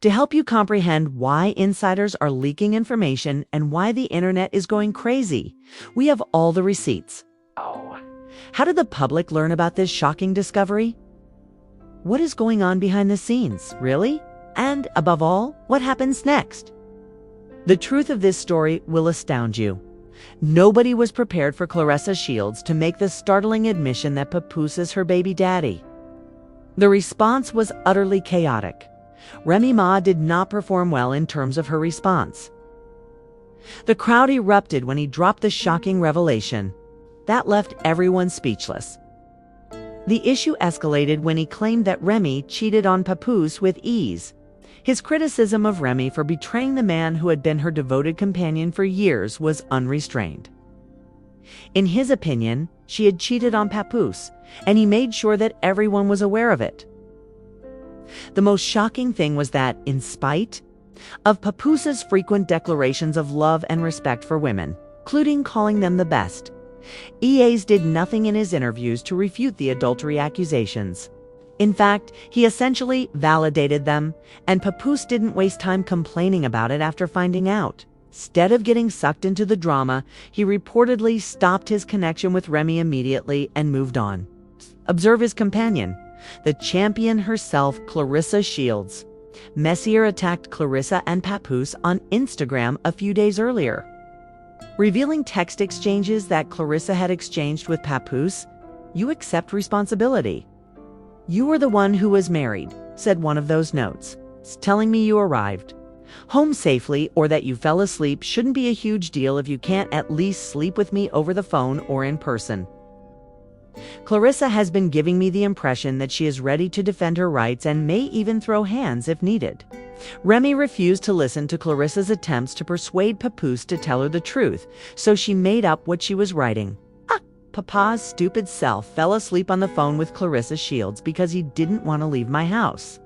to help you comprehend why insiders are leaking information and why the internet is going crazy. We have all the receipts. Oh. How did the public learn about this shocking discovery? What is going on behind the scenes, really? And above all, what happens next? The truth of this story will astound you. Nobody was prepared for Claressa Shields to make the startling admission that Papoose is her baby daddy. The response was utterly chaotic. Remy Ma did not perform well in terms of her response. The crowd erupted when he dropped the shocking revelation. That left everyone speechless. The issue escalated when he claimed that Remy cheated on Papoose with ease. His criticism of Remy for betraying the man who had been her devoted companion for years was unrestrained. In his opinion, she had cheated on Papoose, and he made sure that everyone was aware of it. The most shocking thing was that, in spite of Papoose's frequent declarations of love and respect for women, including calling them the best, EAs did nothing in his interviews to refute the adultery accusations. In fact, he essentially validated them, and Papoose didn't waste time complaining about it after finding out. Instead of getting sucked into the drama, he reportedly stopped his connection with Remy immediately and moved on. Observe his companion, the champion herself, Claressa Shields. Messier attacked Claressa and Papoose on Instagram a few days earlier, revealing text exchanges that Claressa had exchanged with Papoose. "You accept responsibility. You were the one who was married," said one of those notes. "It's telling me you arrived home safely or that you fell asleep shouldn't be a huge deal if you can't at least sleep with me over the phone or in person. Claressa has been giving me the impression that she is ready to defend her rights and may even throw hands if needed." Remy refused to listen to Claressa's attempts to persuade Papoose to tell her the truth, so she made up what she was writing. Papa's stupid self fell asleep on the phone with Claressa Shields because he didn't want to leave my house.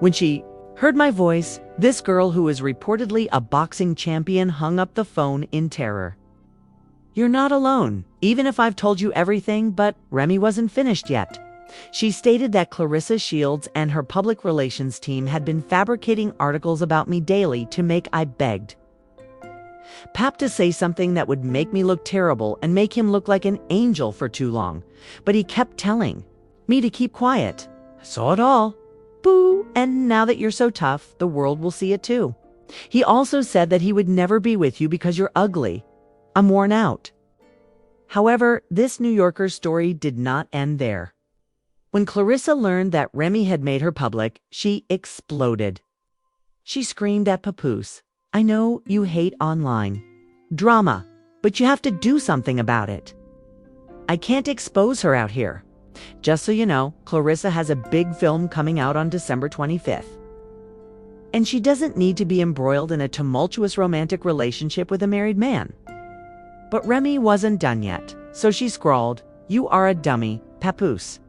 When she heard my voice, this girl who is reportedly a boxing champion hung up the phone in terror. "You're not alone, even if I've told you everything," but Remy wasn't finished yet. She stated that Claressa Shields and her public relations team had been fabricating articles about me daily to make I begged Pap to say something that would make me look terrible and make him look like an angel for too long, but he kept telling me to keep quiet. I saw it all. Boo, and now that you're so tough, the world will see it too. He also said that he would never be with you because you're ugly. I'm worn out. However, this New Yorker story did not end there. When Claressa learned that Remy had made her public, she exploded. She screamed at Papoose, "I know you hate online drama, but you have to do something about it. I can't expose her out here. Just so you know, Claressa has a big film coming out on December 25th. And she doesn't need to be embroiled in a tumultuous romantic relationship with a married man." But Remy wasn't done yet, so she scrawled, "You are a dummy, Papoose."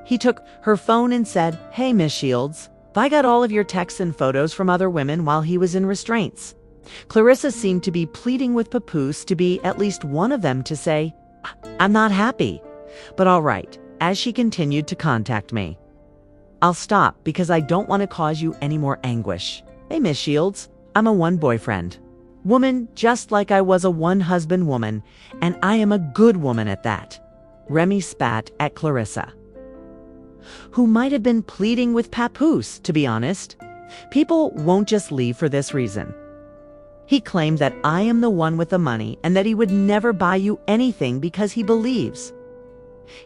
He took her phone and said, "Hey, Miss Shields, I got all of your texts and photos from other women while he was in restraints." Claressa seemed to be pleading with Papoose to be at least one of them to say, "I'm not happy, but all right," as she continued to contact me. "I'll stop because I don't want to cause you any more anguish. Hey, Miss Shields, I'm a one-boyfriend woman just like I was a one-husband woman, and I am a good woman at that." Remy spat at Claressa, who might have been pleading with Papoose, to be honest. People won't just leave for this reason. He claimed that I am the one with the money and that he would never buy you anything because he believes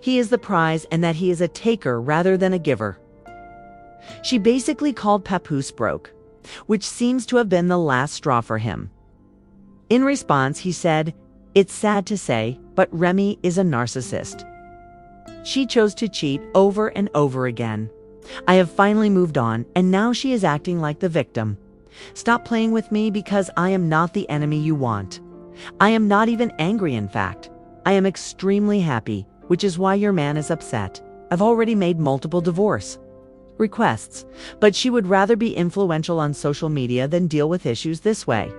he is the prize and that he is a taker rather than a giver. She basically called Papoose broke, which seems to have been the last straw for him. In response, he said, "It's sad to say, but Remy is a narcissist. She chose to cheat over and over again. I have finally moved on, and now she is acting like the victim. Stop playing with me because I am not the enemy you want. I am not even angry, in fact. I am extremely happy, which is why your man is upset. I've already made multiple divorce requests, but she would rather be influential on social media than deal with issues this way.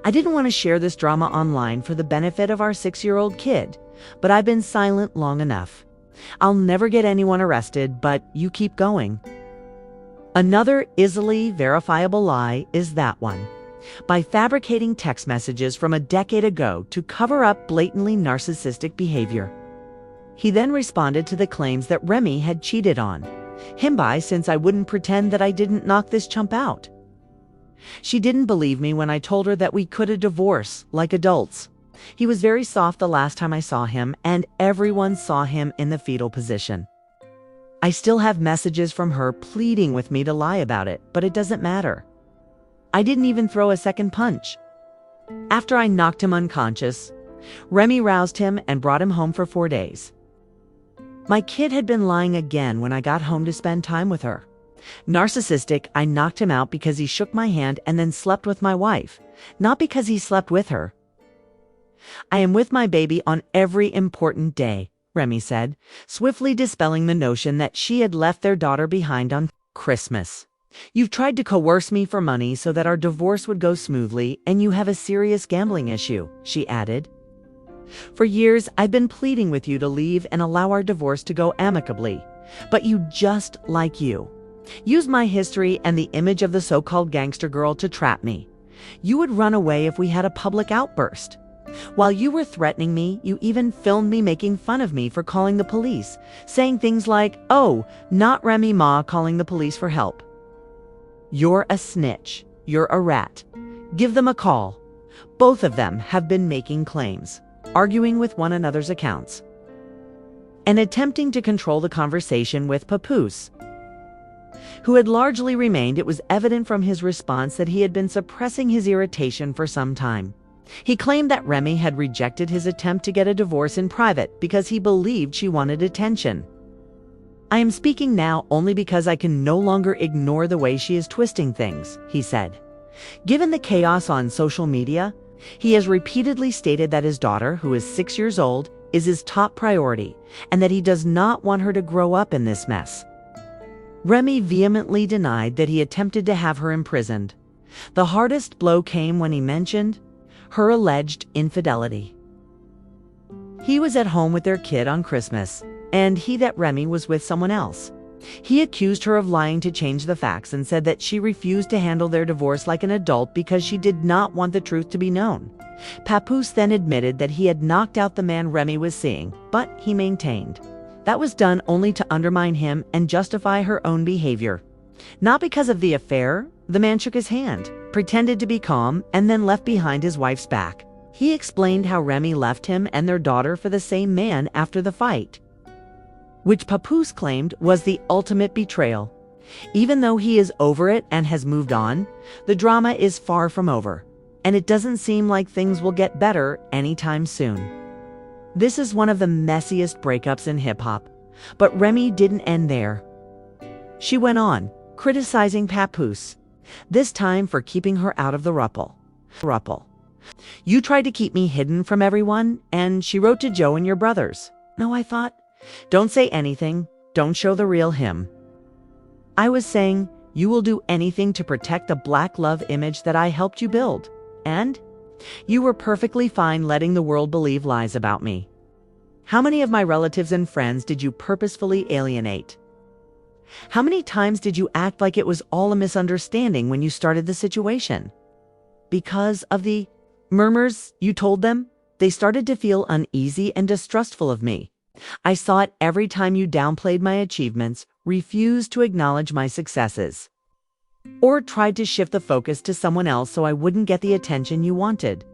I didn't want to share this drama online for the benefit of our 6-year-old kid, but I've been silent long enough. I'll never get anyone arrested, but you keep going." Another easily verifiable lie is that one. By fabricating text messages from a decade ago to cover up blatantly narcissistic behavior. He then responded to the claims that Remy had cheated on him by, since I wouldn't pretend that I didn't knock this chump out. She didn't believe me when I told her that we could divorce like adults. He was very soft the last time I saw him, and everyone saw him in the fetal position. I still have messages from her pleading with me to lie about it, but it doesn't matter. I didn't even throw a second punch. After I knocked him unconscious, Remy roused him and brought him home for 4 days. My kid had been lying again when I got home to spend time with her. Narcissistic, I knocked him out because he shook my hand and then slept with my wife, not because he slept with her. I am with my baby on every important day, Remy said, swiftly dispelling the notion that she had left their daughter behind on Christmas. You've tried to coerce me for money so that our divorce would go smoothly, and you have a serious gambling issue, she added. For years, I've been pleading with you to leave and allow our divorce to go amicably, but you just like you. Use my history and the image of the so-called gangster girl to trap me. You would run away if we had a public outburst. While you were threatening me, you even filmed me making fun of me for calling the police, saying things like, "Oh, not Remy Ma calling the police for help." You're a snitch. You're a rat. Give them a call. Both of them have been making claims, arguing with one another's accounts, and attempting to control the conversation with Papoose, who had largely remained. It was evident from his response that he had been suppressing his irritation for some time. He claimed that Remy had rejected his attempt to get a divorce in private because he believed she wanted attention. I am speaking now only because I can no longer ignore the way she is twisting things, he said. Given the chaos on social media, he has repeatedly stated that his daughter, who is 6 years old, is his top priority, and that he does not want her to grow up in this mess. Remy vehemently denied that he attempted to have her imprisoned. The hardest blow came when he mentioned her alleged infidelity. He was at home with their kid on Christmas, and that Remy was with someone else. He accused her of lying to change the facts and said that she refused to handle their divorce like an adult because she did not want the truth to be known. Papoose then admitted that he had knocked out the man Remy was seeing, but he maintained that was done only to undermine him and justify her own behavior. Not because of the affair. The man shook his hand, pretended to be calm, and then left behind his wife's back. He explained how Remy left him and their daughter for the same man after the fight, which Papoose claimed was the ultimate betrayal. Even though he is over it and has moved on, the drama is far from over, and it doesn't seem like things will get better anytime soon. This is one of the messiest breakups in hip-hop, but Remy didn't end there. She went on, criticizing Papoose, this time for keeping her out of the ruple. You tried to keep me hidden from everyone, and she wrote to Joe and your brothers. No, I thought, don't say anything, don't show the real him. I was saying, you will do anything to protect the black love image that I helped you build. And you were perfectly fine letting the world believe lies about me. How many of my relatives and friends did you purposefully alienate? How many times did you act like it was all a misunderstanding when you started the situation? Because of the murmurs you told them, they started to feel uneasy and distrustful of me. I saw it every time you downplayed my achievements, refused to acknowledge my successes, or tried to shift the focus to someone else so I wouldn't get the attention you wanted.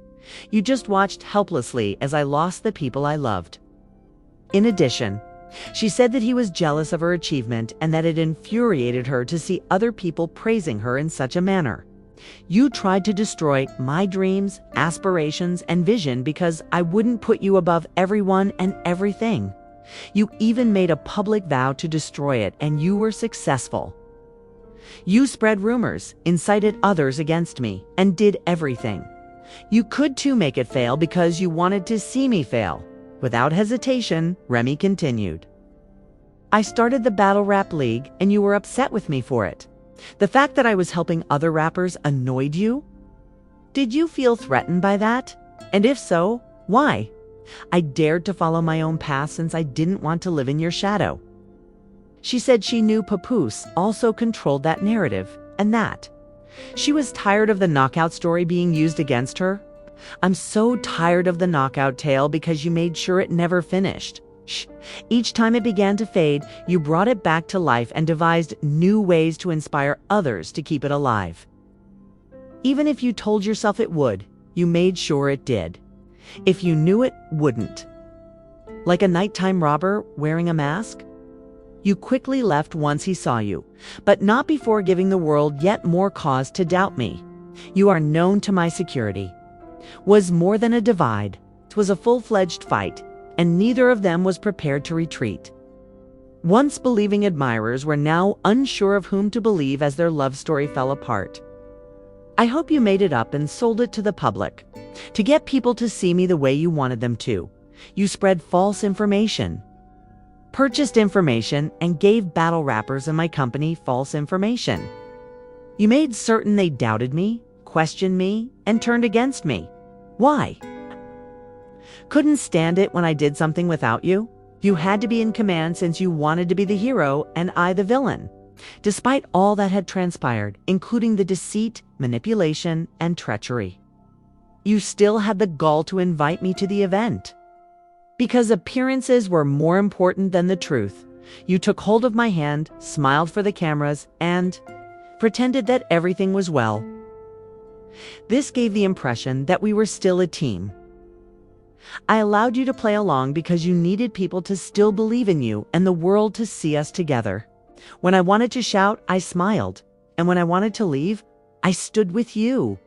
You just watched helplessly as I lost the people I loved. In addition, she said that he was jealous of her achievement and that it infuriated her to see other people praising her in such a manner. You tried to destroy my dreams, aspirations, and vision because I wouldn't put you above everyone and everything. You even made a public vow to destroy it, and you were successful. You spread rumors, incited others against me, and did everything. You could too make it fail because you wanted to see me fail. Without hesitation, Remy continued. I started the Battle Rap League, and you were upset with me for it. The fact that I was helping other rappers annoyed you? Did you feel threatened by that? And if so, why? I dared to follow my own path since I didn't want to live in your shadow. She said she knew Papoose also controlled that narrative, and that she was tired of the knockout story being used against her. I'm so tired of the knockout tale because you made sure it never finished. Each time it began to fade, you brought it back to life and devised new ways to inspire others to keep it alive. Even if you told yourself it would, you made sure it did. If you knew it wouldn't. Like a nighttime robber wearing a mask? You quickly left once he saw you, but not before giving the world yet more cause to doubt me. You are known to my security. Was more than a divide. 'Twas a full-fledged fight, and neither of them was prepared to retreat. Once believing admirers were now unsure of whom to believe as their love story fell apart. I hope you made it up and sold it to the public, to get people to see me the way you wanted them to. You spread false information, purchased information, and gave battle rappers in my company false information. You made certain they doubted me, questioned me, and turned against me. Why? Couldn't stand it when I did something without you? You had to be in command since you wanted to be the hero and I the villain. Despite all that had transpired, including the deceit, manipulation, and treachery, you still had the gall to invite me to the event. Because appearances were more important than the truth, you took hold of my hand, smiled for the cameras, and pretended that everything was well. This gave the impression that we were still a team. I allowed you to play along because you needed people to still believe in you and the world to see us together. When I wanted to shout, I smiled. And when I wanted to leave, I stood with you.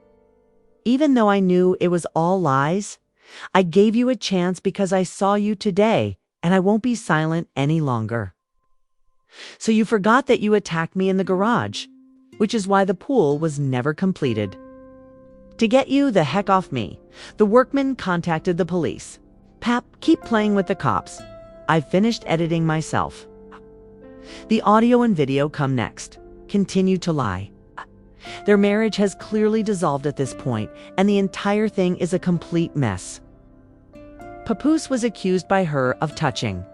Even though I knew it was all lies, I gave you a chance because I saw you today, and I won't be silent any longer. So you forgot that you attacked me in the garage, which is why the pool was never completed. To get you the heck off me, the workmen contacted the police. Pap, keep playing with the cops. I've finished editing myself. The audio and video come next. Continue to lie. Their marriage has clearly dissolved at this point, and the entire thing is a complete mess. Papoose was accused by her of touching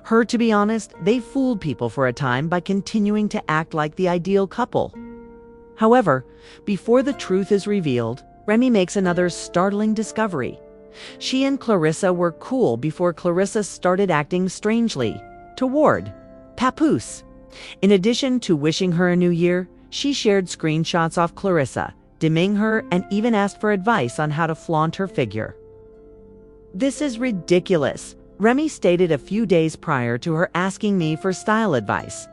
her. To be honest, they fooled people for a time by continuing to act like the ideal couple. However, before the truth is revealed, Remy makes another startling discovery. She and Claressa were cool before Claressa started acting strangely toward Papoose. In addition to wishing her a new year, she shared screenshots of Claressa, dimming her, and even asked for advice on how to flaunt her figure. This is ridiculous, Remy stated a few days prior to her asking me for style advice.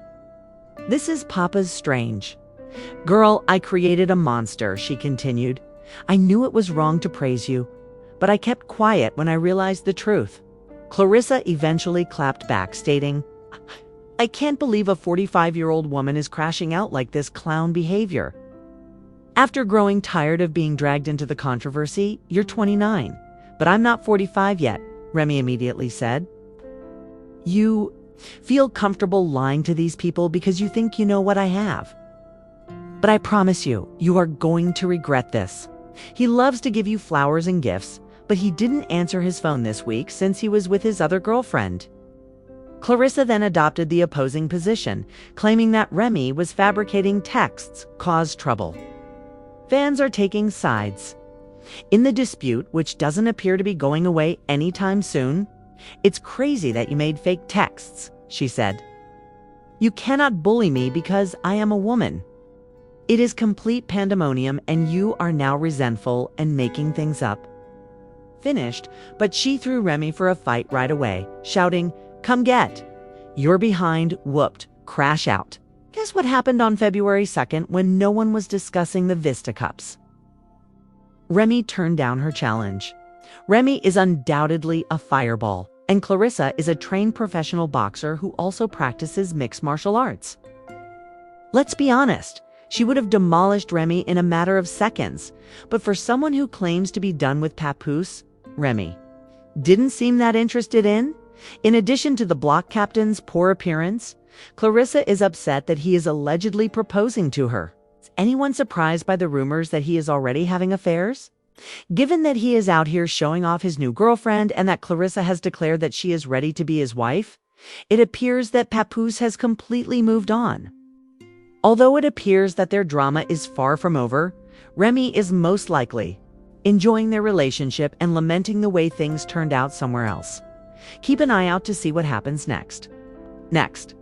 This is Papa's strange. Girl, I created a monster, she continued. I knew it was wrong to praise you, but I kept quiet when I realized the truth. Claressa eventually clapped back, stating, I can't believe a 45-year-old woman is crashing out like this clown behavior. After growing tired of being dragged into the controversy, you're 29, but I'm not 45 yet, Remy immediately said. You feel comfortable lying to these people because you think you know what I have. But I promise you, you are going to regret this. He loves to give you flowers and gifts, but he didn't answer his phone this week since he was with his other girlfriend. Claressa then adopted the opposing position, claiming that Remy was fabricating texts caused trouble. Fans are taking sides. In the dispute, which doesn't appear to be going away anytime soon, it's crazy that you made fake texts, she said. You cannot bully me because I am a woman. It is complete pandemonium and you are now resentful and making things up. Finished, but she threw Remy for a fight right away, shouting, Come get. You're behind, whooped, crash out. Guess what happened on February 2nd when no one was discussing the Vista Cups? Remy turned down her challenge. Remy is undoubtedly a fireball, and Claressa is a trained professional boxer who also practices mixed martial arts. Let's be honest, she would have demolished Remy in a matter of seconds, but for someone who claims to be done with Papoose, Remy didn't seem that interested in. In addition to the block captain's poor appearance, Claressa is upset that he is allegedly proposing to her. Is anyone surprised by the rumors that he is already having affairs? Given that he is out here showing off his new girlfriend and that Claressa has declared that she is ready to be his wife, It appears that Papoose has completely moved on. Although it appears that their drama is far from over, Remy is most likely enjoying their relationship and lamenting the way things turned out somewhere else. Keep an eye out to see what happens next. Next.